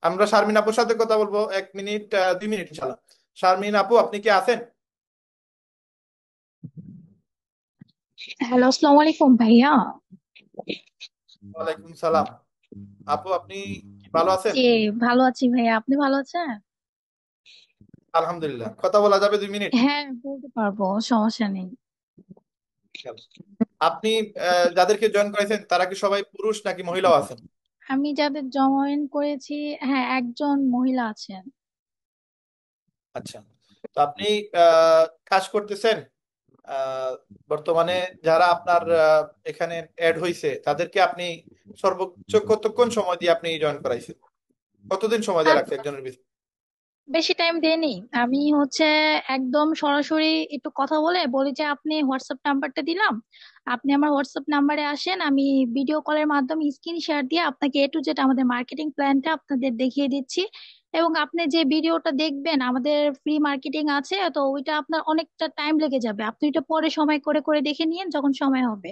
আমরা শারমিন আপুর সাথে কথা বলবো 1 মিনিট, 2 মিনিট ইনশাল্লাহ। শারমিন আপু, আপনি কি আছেন? হ্যালো, আসসালামু আলাইকুম ভাইয়া। ওয়ালাইকুম সালাম। আপু, আপনি কি ভালো আছেন? জি, ভালো আছি ভাইয়া, আপনি ভালো আছেন? আলহামদুলিল্লাহ, কথা বলা যাবে 2 মিনিট? হ্যাঁ, বলতে পারবো, সমস্যা নেই। আপনি যাদেরকে জয়েন করেছেন তারা কি সবাই পুরুষ নাকি মহিলাও আছেন? আমি যাদের জয়েন করেছি, হ্যাঁ একজন মহিলা আছেন। আচ্ছা। তো আপনি কাজ করতেছেন আহ, বর্তমানে যারা আপনার এখানে অ্যাড হয়েছে তাদেরকে আপনি সর্বোচ্চ কতক্ষণ সময় দিয়ে আপনি জয়েন করাইছেন? কতদিন সময় দিয়ে আর রাখছে একজনের পিছনে? বেশি টাইম দেয়নি। আমি একদম সরাসরি একটু কথা বলে বলি যে আপনি হোয়াটসঅ্যাপ নাম্বারটা দিলাম, আপনি আমার হোয়াটসঅ্যাপ নাম্বারে আসেন, আমি ভিডিও কলের মাধ্যমে স্ক্রিন শেয়ার দিয়ে আপনাকে A to Z আমাদের মার্কেটিং প্ল্যানটা আপনাদের দেখিয়ে দিচ্ছি। এবং আপনি যে ভিডিওটা দেখবেন আমাদের ফ্রি মার্কেটিং আছে, তো ওইটা আপনার অনেকটা টাইম লেগে যাবে, আপনি এটা পরে সময় করে করে দেখে নিন যখন সময় হবে।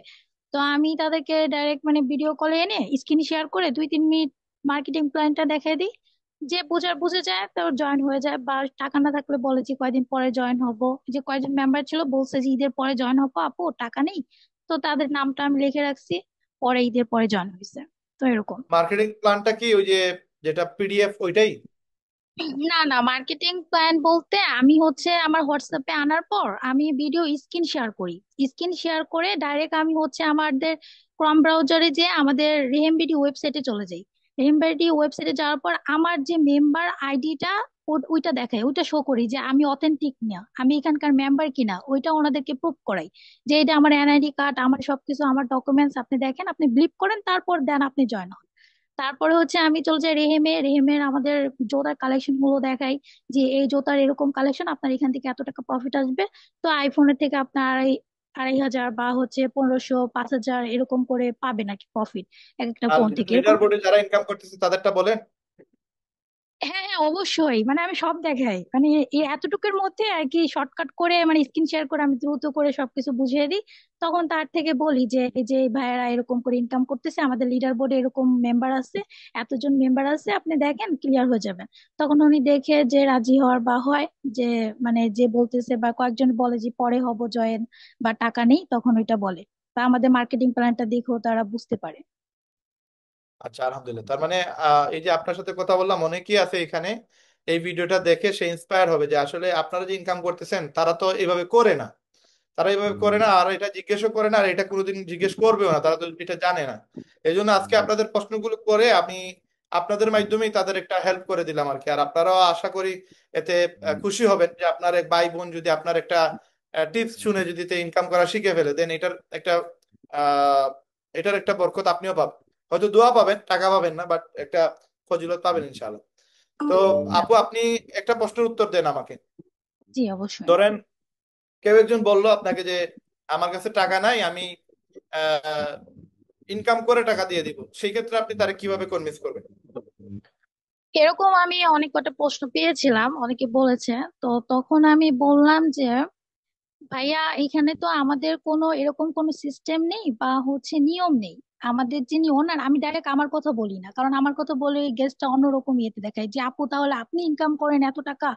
তো আমি তাদেরকে ডাইরেক্ট মানে ভিডিও কলে এনে স্ক্রিন শেয়ার করে 2-3 মিনিট মার্কেটিং প্ল্যানটা দেখিয়ে দিই। যে বুঝার বুঝে যায় তো জয়েন হয়ে যায়, বা টাকা না থাকলে বলে যে কয়দিন পরে জয়েন হব। যে কয়জন মেম্বার ছিল বলছে যে ঈদের পরে জয়েন হবো আপু, টাকা নেই। তো তাদের নামটা আমি লিখে রাখছি, পরে ঈদের পরে জয়েন হয়েছে। তো এরকম। মার্কেটিং প্ল্যানটা কি ওই যে যেটা পিডিএফ ওইটাই? না না, মার্কেটিং প্ল্যান বলতে আমি আমার হোয়াটসঅ্যাপে আনার পর আমি ভিডিও স্ক্রিন শেয়ার করি। স্ক্রিন শেয়ার করে ডাইরেক্ট আমি আমাদের ক্রম ব্রাউজারে যে আমাদের রেহেমবিডি ওয়েবসাইটে চলে যাই। রেহেমবিডি ওয়েবসাইটে যাওয়ার পর আমার যে মেম্বার আইডিটা ওইটা দেখাই, ওইটা শো করি যে আমি অথেন্টিক না, আমি এখানকার মেম্বার কিনা, ওইটা ওনাদেরকে প্রুভ করাই যে এটা আমার এনআইডি কার্ড, আমার সবকিছু, আমার ডকুমেন্টস আপনি দেখেন, আপনি বিলিভ করেন, তারপর দেন আপনি জয়েন হন। তারপরে আমি চলে যাই রেহেমের আমাদের জোতার কালেকশন গুলো দেখাই যে এই জোতার এরকম কালেকশন, আপনার এখান থেকে এত টাকা প্রফিট আসবে। তো আইফোনের থেকে আপনার 2,500 বা 1,500 5,000 এরকম করে পাবে নাকি প্রফিট এক একটা আর ফোন থেকে, এরকম। লিডার বোর্ডে যারা ইনকাম করতেছে তাদেরটা বলেন। হ্যাঁ হ্যাঁ, অবশ্যই, মানে আমি সব দেখাই, মানে এই এতটুকুর মধ্যে আর কি শর্টকাট করে মানে স্ক্রিন শেয়ার করে আমি দ্রুত করে সবকিছু বুঝিয়ে দিই। তখন তার থেকে বলি যে এই যে এই ভাইয়েরা এরকম করে ইনকাম করতেছে, আমাদের লিডার বোর্ডে এরকম মেম্বার আছে, এতজন মেম্বার আছে, আপনি দেখেন ক্লিয়ার হয়ে যাবেন। তখন উনি দেখে যে রাজি হওয়ার বা হয়, যে মানে যে বলতেছে বা কয়েকজন বলে যে পরে হব জয়েন বা টাকা নেই, তখন ওইটা বলে। বা আমাদের মার্কেটিং প্ল্যানটা দেখেও তারা বুঝতে পারে। আচ্ছা, আলহামদুলিল্লাহ। তার মানে এই যে আপনার সাথে কথা বললাম, অনেকেই আছে এখানে এই ভিডিওটা দেখে সে ইন্সপায়ার হবে যে আসলে আপনারা যে ইনকাম করতেছেন তারা তো এইভাবে করে না। তারা এইভাবে করে না, আর এটা জিজ্ঞেসও করে না, আর এটা কোনোদিন জিজ্ঞেস করবেও না, তারা তো এটা জানে না। এই জন্য আজকে আপনাদের প্রশ্নগুলো করে আমি আপনাদের মাধ্যমেই তাদের একটা হেল্প করে দিলাম আর কি। আর আপনারাও আশা করি এতে খুশি হবেন যে আপনার এক ভাই বোন যদি আপনার একটা টিপস শুনে যদি ইনকাম করা শিখে ফেলে, দেন আহ এটার একটা বরকত আপনিও পাবেন। হয়তো দোয়া পাবেন, টাকা পাবেন না, বাট একটা ফজিলত পাবেন ইনশাআল্লাহ। তো আপু, আপনি একটা প্রশ্নের উত্তর দেন আমাকে। জি অবশ্যই। ধরেন কেউ একজন বললো আপনাকে যে আমার কাছে টাকা নাই, আমি ইনকাম করে টাকা দিয়ে দিব, সেই ক্ষেত্রে আপনি তারে কিভাবে কনভিন্স করবেন? এরকম আমি অনেক কটা প্রশ্ন পেয়েছিলাম, অনেকে বলেছে। তো তখন আমি বললাম যে ভাইয়া, এখানে তো আমাদের কোনো এরকম কোনো সিস্টেম নেই বা নিয়ম নেই। আমাদের যিনি ওনার, আমি ডাইরেক্ট আমার কথা বলি না, কারণ আমার কথা বলে গেস্টটা অন্যরকম ইয়েতে দেখায় যে আপু তাহলে আপনি ইনকাম করেন এত টাকা,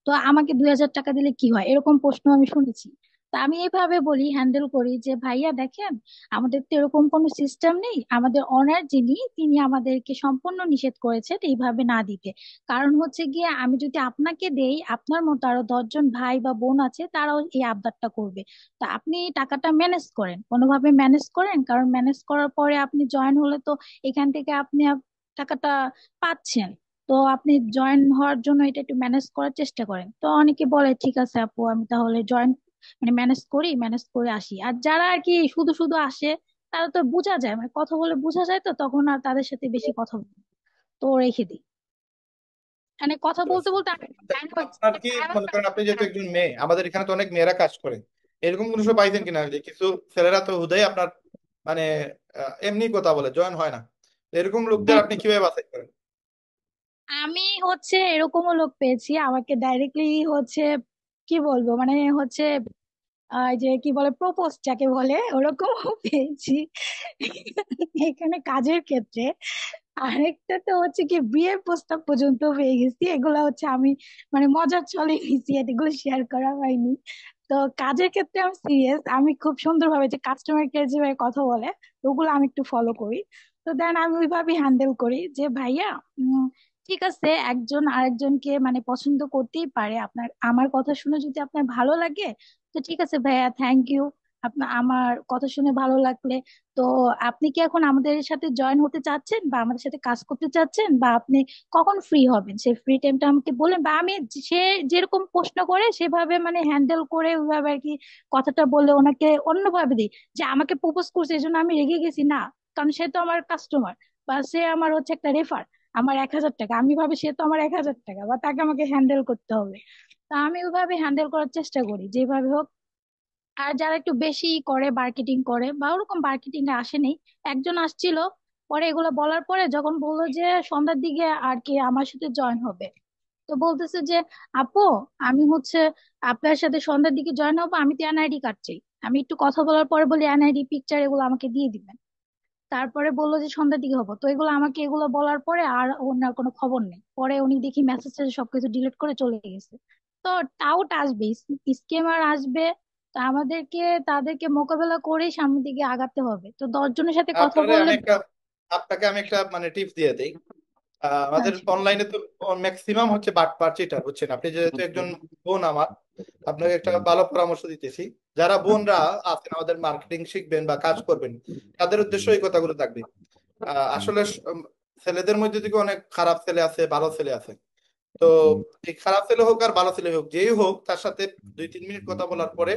তো আমাকে 2,000 টাকা দিলে কি হয়, এরকম প্রশ্ন আমি শুনেছি। তা আমি এইভাবে বলি, হ্যান্ডেল করি যে ভাইয়া দেখেন, আমাদের তো এরকম কোনো সিস্টেম নেই, আমাদের অনার যিনি তিনি আমাদেরকে সম্পূর্ণ নিষেধ করেছেন এইভাবে না দিতে। কারণ গিয়ে আমি যদি আপনাকে দেই, আপনার মতো আরো 10জন ভাই বা বোন আছে, তারাও এই আবদারটা করবে। তা আপনি টাকাটা ম্যানেজ করেন, কোনোভাবে ম্যানেজ করেন, কারণ ম্যানেজ করার পরে আপনি জয়েন হলে তো এখান থেকে আপনি টাকাটা পাচ্ছেন। তো আপনি জয়েন হওয়ার জন্য এটা একটু ম্যানেজ করার চেষ্টা করেন। তো অনেকে বলে ঠিক আছে আপু, আমি তাহলে জয়েন মানে ম্যানেজ করি, ম্যানেজ করে আসি। আর যারা আর কি শুধু শুধু আসে, তারা তো বোঝা যায়, মানে কথা বলে বোঝা যায়, তো তখন আর তাদের সাথে বেশি কথা বলি না। তো রেখে দিই, মানে কথা বুঝতে বলতে পারছি। বলতে আমি আচ্ছা, টাইম আপনার কি টাইম মনে করেন, আপনি যেহেতু একজন মেয়ে, আমাদের এখানে তো অনেক মেয়েরা কাজ করে, এরকম কোনো সময় পাইছেন কিনা যে কিছু ছেলেরা তো হুদাই আপনার মানে এমনি কথা বলে, জয়েন হয় না? তো এরকম লোকদের আপনি কিভাবে বাছাই করেন? আমি এরকমও লোক পেয়েছি আমাকে ডাইরেক্টলি কি বলবো মানে যে কি বলে প্রপোজ যাকে বলে ওরকম পেয়েছি এখানে কাজের ক্ষেত্রে। আরেকটা তো হচ্ছে কি বিয়ের প্রস্তাব পর্যন্ত পেয়ে গেছি, এগুলো হচ্ছে আমি মানে মজার ছলে নিয়েছি, এগুলো শেয়ার করা হয়নি। তো কাজের ক্ষেত্রে আমি সিরিয়াস, আমি খুব সুন্দরভাবে যে কাস্টমার কেয়ার যেভাবে কথা বলে ওগুলো আমি একটু ফলো করি। তো দেন আমি ওইভাবে হ্যান্ডেল করি যে ভাইয়া ঠিক আছে, একজন আরেকজনকে মানে পছন্দ করতেই পারে, আপনার আমার কথা শুনে যদি আপনার ভালো লাগে তো ঠিক আছে ভাইয়া, থ্যাংক ইউ। আপনার আমার কথা শুনে ভালো লাগলে, তো আপনি কি এখন আমাদের সাথে জয়েন হতে চাচ্ছেন বা আমাদের সাথে কাজ করতে চাচ্ছেন, বা আপনি কখন ফ্রি হবেন সেই ফ্রি টাইমটা আমাকে বলেন, বা আমি সে যেরকম প্রশ্ন করে সেভাবে মানে হ্যান্ডেল করে ওইভাবে আর কি কথাটা বলে ওনাকে অন্যভাবে দিই। যে আমাকে প্রপোজ করছে এই জন্য আমি রেগে গেছি না, কারণ সে তো আমার কাস্টমার, বা সে আমার হচ্ছে একটা রেফার, আমার 1,000 টাকা, আমি ভাবে সে তো আমার 1,000 টাকা, বা তাকে আমাকে হ্যান্ডেল করতে হবে। তা আমি ওইভাবে হ্যান্ডেল করার চেষ্টা করি যেভাবে হোক। আর যারা একটু বেশি করে মার্কেটিং করে বা ওরকম মার্কেটিং এ আসেনি, একজন আসছিল, পরে এগুলো বলার পরে যখন বললো যে সন্ধ্যার দিকে আর কি আমার সাথে জয়েন হবে, তো বলতেছে যে আপু আমি হচ্ছে আপনার সাথে সন্ধ্যার দিকে জয়েন হবো, আমি তো এনআইডি কার্ড চাই। আমি একটু কথা বলার পরে বলি এনআইডি পিকচার এগুলো আমাকে দিয়ে দিবেন। তারপরে বললো যে সন্ধ্যার দিকে হবো, তো এগুলো আমাকে এগুলো বলার পরে আর ওনার কোনো খবর নেই, পরে উনি দেখি মেসেজ সবকিছু ডিলিট করে চলে গেছে। তো টাউট আসবে, স্কেমার আসবে, তো আমাদেরকে তাদেরকে মোকাবেলা করেই সামনের দিকে আগাতে হবে। তো 10 জনের সাথে কথা আপনারে বললে আমি একটা আপনাকে আমি একটা মানে টিপস দিয়ে দিই। আমাদের আচ্ছা। অনলাইনে তো ম্যাক্সিমাম হচ্ছে বাটপার চিটার, বুঝছেন? আপনি যেহেতু একজন বোন আমার, আপনাকে একটা ভালো পরামর্শ দিতেছি। যারা বোনরা আছেন আমাদের মার্কেটিং শিখবেন বা কাজ করবেন, তাদের উদ্দেশ্য এই কথাগুলো থাকবে। আসলে ছেলেদের মধ্যে থেকে অনেক খারাপ ছেলে আছে, ভালো ছেলে আছে। তো এই খারাপ ছেলে হোক আর ভালো ছেলে হোক, যেই হোক, তার সাথে 2-3 মিনিট কথা বলার পরে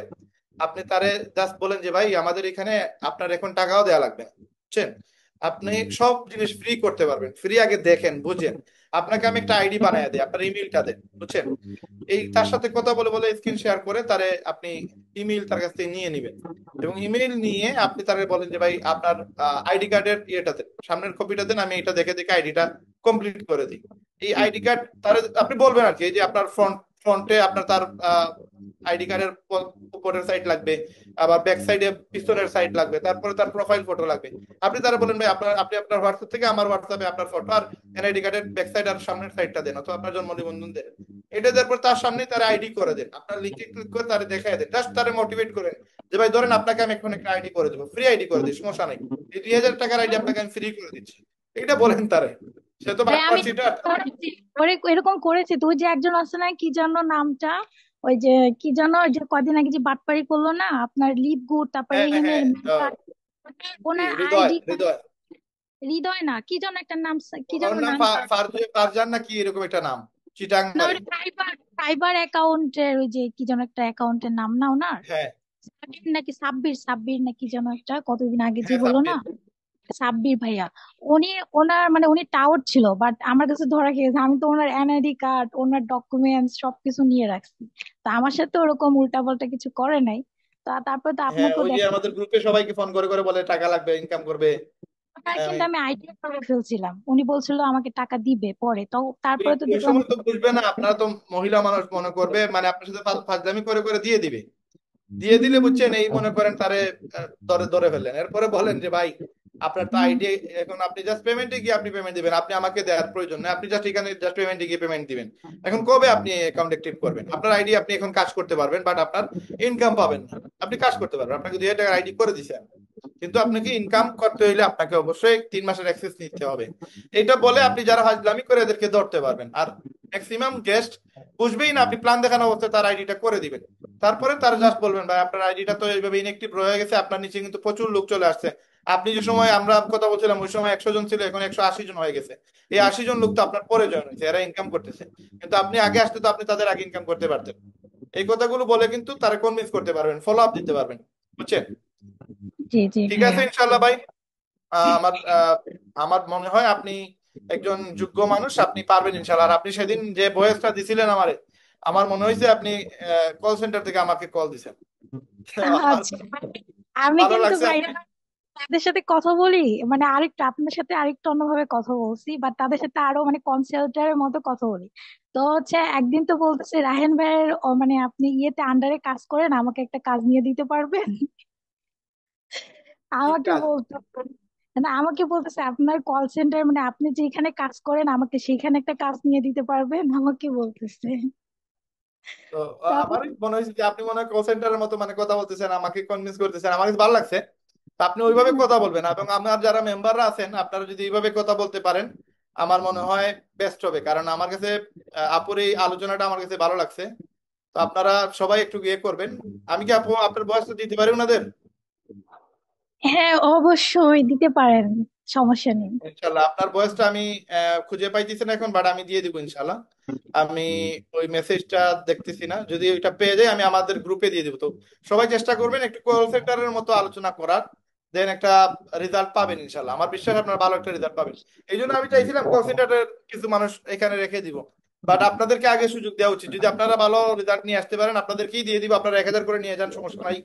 আপনি তারে জাস্ট বলেন যে ভাই আমাদের এখানে আপনার এখন টাকাও দেওয়া লাগবে না, বুঝছেন? আপনি সব জিনিস ফ্রি করতে পারবেন, ফ্রি আগে দেখেন বুঝেন। আপনাকে আমি একটা আইডি বানিয়ে দিই, আপনার ইমেলটা দেন, বুঝছেন? এই তার সাথে কথা বলে বলে স্ক্রিন শেয়ার করে তারে আপনি ইমেল তার কাছ থেকে নিয়ে নেবেন। এবং ইমেল নিয়ে আপনি তারে বলেন যে ভাই আপনার আইডি কার্ডের ইয়েটা দেন, সামনের কপিটা দেন, আমি এটা দেখে দেখে আইডিটা কমপ্লিট করে দিই। এই আইডি কার্ড তার আপনি বলবেন আর কি, যে আপনার ফ্রন্টে আপনার তার আইডি কার্ডের উপরের সাইড লাগবে, আবার ব্যাক সাইডে পিছনের সাইড লাগবে, তারপরে তার প্রোফাইল ফটো লাগবে। আপনি তারা বলেন ভাই আপনি আপনার হোয়াটসঅ্যাপ থেকে আমার হোয়াটসঅ্যাপে আপনার ফটো আর এনআইডি কার্ডের ব্যাক সাইড আর সামনের সাইডটা দেন, অথবা আপনার জন্ম নিবন্ধন দেন। এটা দেওয়ার পর তার সামনে তারা আইডি করে দেন, আপনার লিঙ্কে ক্লিক করে তারা দেখায় দেন, জাস্ট তারা মোটিভেট করেন যে ভাই ধরেন আপনাকে আমি এখন একটা আইডি করে দেবো, ফ্রি আইডি করে দিই, সমস্যা নেই, এই 2,000 টাকার আইডি আপনাকে আমি ফ্রি করে দিচ্ছি। এটা বলেন তারে। সে তো ভাই বাট আমি পারছি এটা। করেছি, এরকম করেছি। তো ওই যে একজন আছে না, কি যেন নামটা, ওই যে কি যেন, ওই যে কদিন আগে যে বাটপারি করলো না আপনার লিপ গুড, তারপরে হ্যাঁ এখানের হ্যাঁ, ওনার হৃদয় আইডি, হৃদয়। হৃদয় না কি যেন একটা নাম, কি যেন ওর নাম নাম, ফারজান না কি এরকম একটা নাম, চিটাং না বাড়ি। ওটা ফাইবার, ফাইবার অ্যাকাউন্টের ওই যে কি যেন একটা অ্যাকাউন্টের নাম না ওনার, হ্যাঁ সাবির নাকি সাব্বির, সাব্বির না কি যেন একটা, কতদিন আগে যে হ্যাঁ, হলো না, সাব্বির। সাব্বির ভাইয়া। উনি, ওনার মানে উনি টাউট ছিল, বাট আমার কাছে ধরা খেয়েছে, আমি তো ওনার এনআইডি কার্ড ওনার ডকুমেন্টস সবকিছু নিয়ে রাখছি। তো আমার সাথে ওরকম উল্টাপাল্টা কিছু করে নাই। তো তারপর তো হ্যাঁ, আপনাকেও ওই যে দেখা, আমাদের গ্রুপে সবাইকে ফোন করে করে বলে টাকা লাগবে, ইনকাম করবে। ওনার আমি কিন্তু আমি আইডিয়া করে ফেলছিলাম, উনি বলছিল আমাকে টাকা দিবে পরে, তো ওই তারপরে তো ওই দেখলাম। সময় তো বুঝবে না, আপনারা তো মহিলা মানুষ, মনে করবে মানে আপনার সাথে ফাজলামি করে করে দিয়ে দিবে। দিয়ে দিলে বুঝছেন, এই মনে করেন তারে ধরে ধরে ফেললেন, এরপরে বলেন যে ভাই আপনার তো আইডি, এখন আপনি জাস্ট পেমেন্টে গিয়ে আপনি পেমেন্ট দিবেন, আপনি আমাকে দেওয়ার প্রয়োজন নেই, আপনি জাস্ট এখানে জাস্ট পেমেন্টে গিয়ে পেমেন্ট দিবেন। এখন কবে আপনি অ্যাকাউন্ট অ্যাক্টিভ করবেন? আপনার আইডি আপনি এখন কাজ করতে পারবেন, বাট আপনার ইনকাম পাবেন না। আপনি কাজ করতে পারবেন, আপনাকে 2,000 টাকার আইডি করে দিছেন, কিন্তু আপনাকে ইনকাম করতে হইলে আপনাকে অবশ্যই 3 মাসের অ্যাক্সেস নিতে হবে। এটা বলে আপনি যারা হাজলামি করে এদেরকে ধরতে পারবেন। আর ম্যাক্সিমাম গেস্ট বুঝবেই না, আপনি প্ল্যান দেখানো অবস্থায় তার আইডিটা করে দিবেন। তারপরে তারা জাস্ট বলবেন ভাই আপনার আইডিটা তো এইভাবে ইনঅ্যাক্টিভ রয়ে গেছে, আপনার নিচে কিন্তু প্রচুর লোক চলে আসছে। আপনি যে সময় আমরা কথা বলছিলাম ওই সময় 100 জন ছিল, এখন 180 জন হয়ে গেছে। এই 80 জন লোক তো আপনার পরে জয়েন হয়েছে, এরা ইনকাম করতেছে। কিন্তু আপনি আগে আসতে তো আপনি তাদের আগে ইনকাম করতে পারতেন। এই কথাগুলো বলে কিন্তু তারা কনভিন্স করতে পারবেন, ফলো আপ দিতে পারবেন, বুঝছেন? জি জি ঠিক ভাইয়া। আছে ইনশাল্লাহ ভাই। আমার মনে হয় আপনি একজন যোগ্য মানুষ, আপনি পারবেন ইনশাল্লাহ। আর আপনি সেদিন যে ভয়েসটা দিছিলেন আমারে, আমার মনে হয়েছে আপনি কল সেন্টার থেকে আমাকে কল দিছেন। আমার আচ্ছা, আমি ভালো কিন্তু লাগছে ভাইয়া আপনি। তাদের সাথে কথা বলি, মানে আরেকটু আপনার সাথে আরেকটু অন্যভাবে কথা বলছি, বাট তাদের সাথে আরো মানে কনসালটারের মতো কথা বলি। তো হচ্ছে একদিন তো বলতেছে রাহেন ভাইয়ের মানে আপনি ইয়েতে আন্ডারে কাজ করেন, আমাকে একটা কাজ নিয়ে দিতে পারবেন। কি আমাকে কাজ? বলতে মানে আমাকে বলতেছে আপনার কল সেন্টার মানে আপনি যেখানে কাজ করেন আমাকে সেখানে একটা কাজ নিয়ে দিতে পারবেন, আমাকে বলতেছে। তো তারপর আমারই মনে হয়েছে যে আপনি মনে হয় কল সেন্টারের মতো মানে কথা বলতেছেন, আমাকে কনভিন্স করতেছেন, আমার কাছে ভালো লাগছে। তো আপনি ওইভাবে কথা বলবেন, এবং আমার যারা মেম্বাররা আছেন আপনারা যদি এইভাবে কথা বলতে পারেন আমার মনে হয় বেস্ট হবে। কারণ আমার কাছে আপুর এই আলোচনাটা আমার কাছে ভালো লাগছে। তো আপনারা সবাই একটু ইয়ে করবেন। আমি কি আপু আপনার বয়সটা দিতে পারি ওনাদের? হ্যাঁ, অবশ্যই দিতে পারেন, সমস্যা নেই। ইনশাল্লাহ আপনার বয়সটা আমি খুঁজে পাইতেছি না এখন, বাট আমি দিয়ে দিব ইনশাল্লাহ। আমি ওই মেসেজটা দেখতেছি না, যদি ওইটা পেয়ে যাই আমি আমাদের গ্রুপে দিয়ে দিব। তো সবাই চেষ্টা করবেন একটু কল সেন্টারের মতো আলোচনা করার, দেন একটা রেজাল্ট পাবেন ইনশাল্লাহ। আমার বিশ্বাস আপনার ভালো একটা রেজাল্ট পাবেন। এই জন্য আমি চাইছিলাম কল সেন্টারের কিছু মানুষ এখানে রেখে দিব, বাট আপনাদেরকে আগে সুযোগ দেওয়া উচিত। যদি আপনারা ভালো রেজাল্ট নিয়ে আসতে পারেন আপনাদেরকেই দিয়ে দিব, আপনারা 1,000 করে নিয়ে যান, সমস্যা নাই।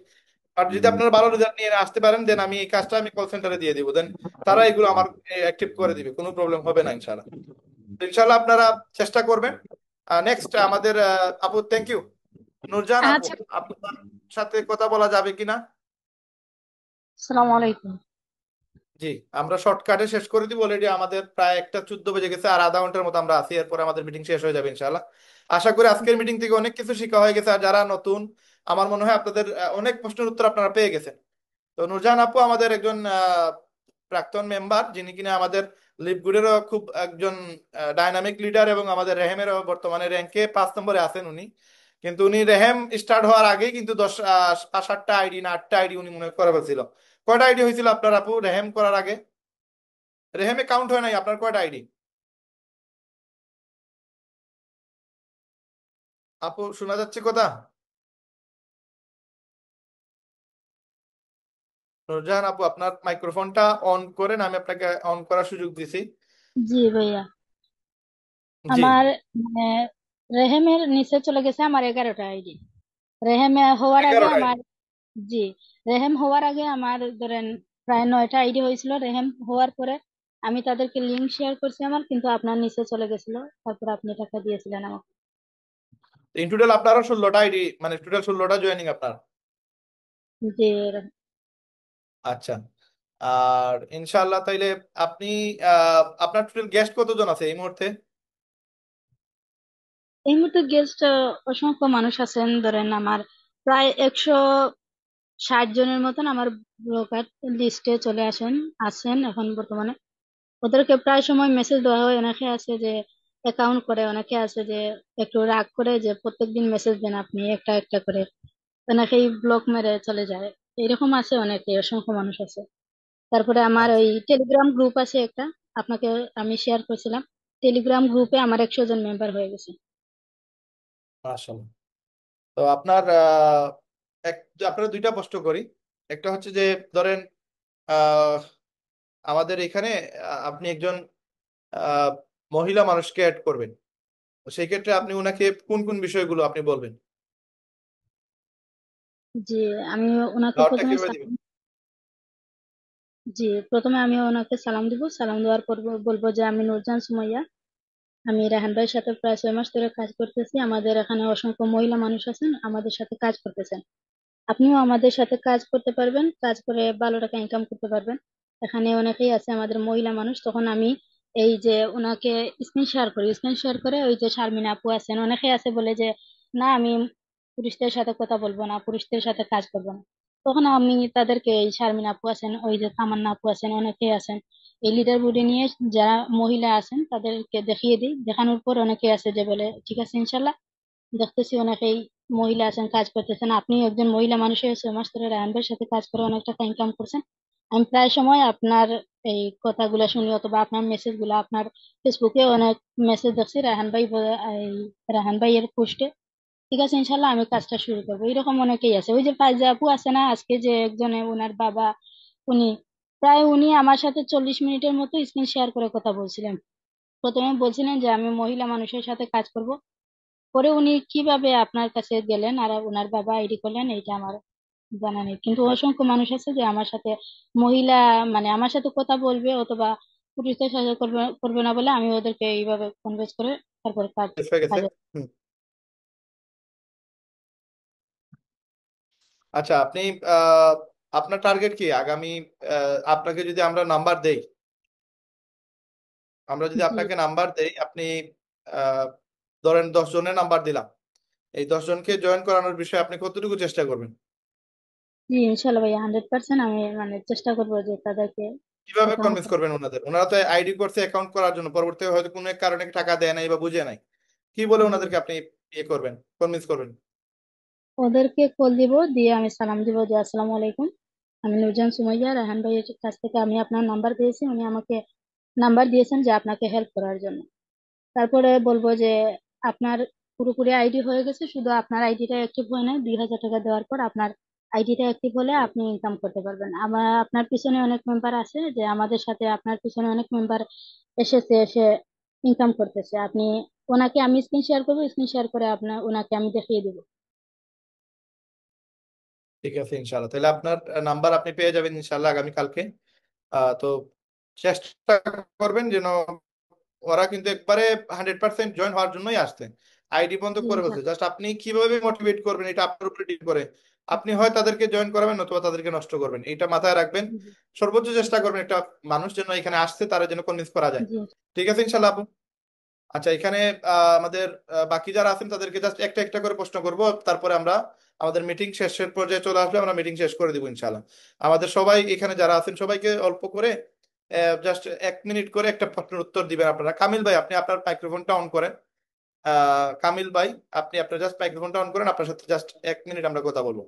আর যদি আপনারা ভালো রেজাল্ট নিয়ে আসতে পারেন দেন আমি এই কাজটা আমি কল সেন্টারে দিয়ে দিব, দেন তারা এগুলো আমার অ্যাক্টিভ করে দিবে, কোনো প্রবলেম হবে না ইনশাল্লাহ। তো ইনশাল্লাহ আপনারা চেষ্টা করবেন। নেক্সট আমাদের আপু, থ্যাংক ইউ। নূরজাহান আপু, আচ্ছা। আপনার সাথে কথা বলা যাবে কিনা? আসসালামু আলাইকুম। জি, আমরা শর্টকাটে শেষ করে দিব। অলরেডি আমাদের প্রায় 1:14 বেজে গেছে, আর আধা ঘন্টার মতো আমরা আছি, এরপর আমাদের মিটিং শেষ হয়ে যাবে ইনশাল্লাহ। আশা করি আজকের মিটিং থেকে অনেক কিছু শেখা হয়ে গেছে। আর যারা নতুন, আমার মনে হয় আপনাদের অনেক প্রশ্নের উত্তর আপনারা পেয়ে গেছেন। তো নূরজাহান আপু আমাদের একজন প্রাক্তন মেম্বার, যিনি কিনা আমাদের লিপগুডেরও খুব একজন ডাইনামিক লিডার, এবং আমাদের রেহেমেরও বর্তমানে র্যাঙ্কে 5 নম্বরে আছেন উনি। কিন্তু উনি রেহেম স্টার্ট হওয়ার আগেই কিন্তু 7টা আইডি না 8টা আইডি উনি মনে হয় করে ফেলছিল। কয়টা আইডি হয়েছিল আপনার আপু রেহেম করার আগে? রেহেমে কাউন্ট হয় নাই, আপনার কয়টা আইডি? আপু শোনা যাচ্ছে কথা? নূরজাহান আপু আপনার মাইক্রোফোনটা অন করেন, আমি আপনাকে অন করার সুযোগ দিছি। জি ভাইয়া, জি। আমার মানে রেহেমের নিচে চলে গেছে আমার 11টা আইডি। রেহেমে হওয়ার আগে 11টা আমার, জি, রেহেম হওয়ার আগে আমার ধরেন প্রায় 9টা আইডি হয়েছিল। রেহেম হওয়ার পরে আমি তাদেরকে লিংক শেয়ার করছি আমার, কিন্তু আপনার নিচে চলে গেছিল, তারপর আপনি টাকা দিয়েছিলেন আমাকে। ইন টোটাল আপনারও 16টা আইডি, মানে টোটাল 16টা জয়েনিং আপনার। জি। আচ্ছা। আর ইনশাআল্লাহ তাইলে আপনি আপনার টোটাল গেস্ট কতজন আছে এই মুহূর্তে? এই মুহূর্তে গেস্ট অসংখ্য মানুষ আছেন, ধরেন আমার প্রায় 160 জনের মতন আমার ব্লগার লিস্টে চলে আছেন এখন বর্তমানে। ওদেরকে প্রায় সময় মেসেজ দেওয়া হয়, অনেকে আছে যে অ্যাকাউন্ট করে, অনেকে আছে যে একটু রাগ করে যে প্রত্যেকদিন মেসেজ দেন আপনি একটা একটা করে, অনেকেই ব্লক মেরে চলে যায়। এরকম আছে অনেকে, অসংখ্য মানুষ আছে। তারপরে আমার আচ্ছা, ওই টেলিগ্রাম গ্রুপ আছে একটা, আপনাকে আমি শেয়ার করেছিলাম। টেলিগ্রাম গ্রুপে আমার 100 জন মেম্বার হয়ে গেছে। মাশাআল্লাহ। তো আপনার এক আপনারা দুইটা প্রশ্ন করি। একটা হচ্ছে যে ধরেন আহ, আমাদের এখানে আপনি একজন আহ, মহিলা মানুষকে অ্যাড করবেন। তো সেই ক্ষেত্রে আপনি উনাকে কোন কোন বিষয়গুলো আপনি বলবেন? জি, আমি ওনাকে দাওয়াতটা প্রথমে কিভাবে দিবেন? জি, প্রথমে আমি ওনাকে সালাম দিব। সালাম দেওয়ার পর বলবো যে আমি নূরজাহান সুমাইয়া, আমি রাহান ভাইয়ের সাথে প্রায় 6 মাস ধরে কাজ করতেছি। আমাদের এখানে অসংখ্য মহিলা মানুষ আছেন আমাদের সাথে কাজ করতেছেন, আপনিও আমাদের সাথে কাজ করতে পারবেন, কাজ করে ভালো টাকা ইনকাম করতে পারবেন। এখানে অনেকেই আছে আমাদের মহিলা মানুষ। তখন আমি এই যে ওনাকে স্ক্রিন শেয়ার করি, স্ক্রিন শেয়ার করে ওই যে শারমিন আপু আছেন, অনেকেই আছে বলে যে না আমি পুরুষদের সাথে কথা বলবো না, পুরুষদের সাথে কাজ করবো না। তখন আমি তাদেরকে, এই শারমিন আপু আছেন, ওই যে তামান্না আপু আছেন, অনেকেই আছেন, এই লিডার বোর্ডে নিয়ে যারা মহিলা আছেন তাদেরকে দেখিয়ে দিই। দেখানোর পর অনেকে আছে যে বলে ঠিক আছে ইনশাল্লাহ, দেখতেছি অনেকেই মহিলা আছেন কাজ করতেছেন। আপনি একজন মহিলা মানুষের 6 মাস ধরে রায়হানদের সাথে কাজ করে অনেক টাকা ইনকাম করছেন। আমি প্রায় সময় আপনার এই কথাগুলো শুনি, অথবা আপনার মেসেজ গুলো আপনার ফেসবুকে অনেক মেসেজ দেখছি এই রায়হান ভাইয়ের পোস্টে। ঠিক আছে ইনশাল্লাহ, আমি কাজটা শুরু করবো। এরকম অনেকেই আছে। ওই যে ফাইজা আপু আছে না, আজকে যে একজনে ওনার বাবা, উনি উনি আমার সাথে 40 মিনিটের মতো স্ক্রিন শেয়ার করে কথা বলছিলেন। প্রথমে বলছিলেন যে আমি মহিলা মানুষের সাথে কাজ করব, পরে উনি কিভাবে আপনার কাছে গেলেন আর ওনার বাবা আইডি করলেন, এইটা আমার জানা নেই, কিন্তু অসংখ্য মানুষ আছে যে আমার সাথে মহিলা, মানে আমার সাথে কথা বলবে অথবা পুরুষদের সাথে করবে করবে না বলে আমি ওদেরকে এইভাবে কনভিন্স করে তারপর কাজ শেষ হয়ে গেছে। কাজে। হুম। আচ্ছা, আপনি আহ, আপনার টার্গেট কি আগামী, আপনাকে যদি আমরা নাম্বার দেই, আমরা যদি জি। আপনাকে নাম্বার দেই, আপনি আহ, ধরেন 10 জনের নাম্বার দিলাম, এই 10 জনকে জয়েন করানোর বিষয়ে আপনি কতটুকু চেষ্টা করবেন? জি ইনশাল্লাহ ভাইয়া, 100% আমি মানে চেষ্টা করবো যে তাদেরকে কিভাবে শেখানোর কনভিন্স জন্য। করবেন ওনাদের? ওনারা তো আইডি করছে অ্যাকাউন্ট করার জন্য, পরবর্তী হয়তো কোনো এক কারণে টাকা দেয় নাই বা বুঝে নাই, কি বলে জি। ওনাদেরকে আপনি ইয়ে করবেন, কনভিন্স করবেন? ওদেরকে কল দিব, দিয়ে আমি সালাম দিব যে আসসালামু আলাইকুম, আমি নুরজান সুমাইয়া রায়হান ভাইয়ের কাছ থেকে আমি আপনার নাম্বার পেয়েছি, উনি আমাকে নাম্বার দিয়েছেন যে আপনাকে হেল্প করার জন্য। তারপরে বলবো যে আপনার পুরোপুরি আইডি হয়ে গেছে, শুধু আপনার আইডিটা অ্যাক্টিভ হয় না, 2,000 টাকা দেওয়ার পর আপনার আইডিটা অ্যাক্টিভ হলে আপনি ইনকাম করতে পারবেন। আমার আপনার পিছনে অনেক মেম্বার আছে, যে আমাদের সাথে আপনার পিছনে অনেক মেম্বার এসেছে, এসে ইনকাম করতেছে। আপনি ওনাকে আমি স্ক্রিন শেয়ার করবো, স্ক্রিন শেয়ার করে আপনার ওনাকে আমি দেখিয়ে দিব। ঠিক আছে ইনশাল্লাহ, তাহলে আপনার নাম্বার আপনি পেয়ে যাবেন ইনশাল্লাহ আগামী কালকে। তো চেষ্টা করবেন যেন, ওরা কিন্তু একবারে 100% জয়েন হওয়ার জন্যই আসছে, আইডি বন্ধ জি করে বলছে, ইনশাল্লাহ। জাস্ট আপনি কিভাবে মোটিভেট করবেন এটা আপনার উপরে ডিপেন্ড করে। আপনি হয় তাদেরকে জয়েন করাবেন অথবা তাদেরকে নষ্ট করবেন, এটা মাথায় রাখবেন। জি। সর্বোচ্চ চেষ্টা করবেন একটা মানুষ যেন এখানে আসছে তারা যেন কনভিন্স করা যায়। জি। ঠিক আছে ইনশাল্লাহ আপু। আচ্ছা, এখানে আমাদের বাকি যারা আছেন তাদেরকে জাস্ট একটা একটা করে প্রশ্ন করব, তারপরে আমরা আমাদের মিটিং শেষের পর্যায়ে চলে আসবে, আমরা মিটিং শেষ করে দিব ইনশাল্লাহ। আমাদের সবাই এখানে যারা আছেন সবাইকে অল্প করে জাস্ট 1 মিনিট করে একটা প্রশ্নের উত্তর দিবেন আপনারা। কামিল ভাই, আপনি আপনার মাইক্রোফোনটা অন করেন। কামিল ভাই, আপনি আপনার জাস্ট মাইক্রোফোনটা অন করেন, আপনার সাথে জাস্ট 1 মিনিট আমরা কথা বলবো।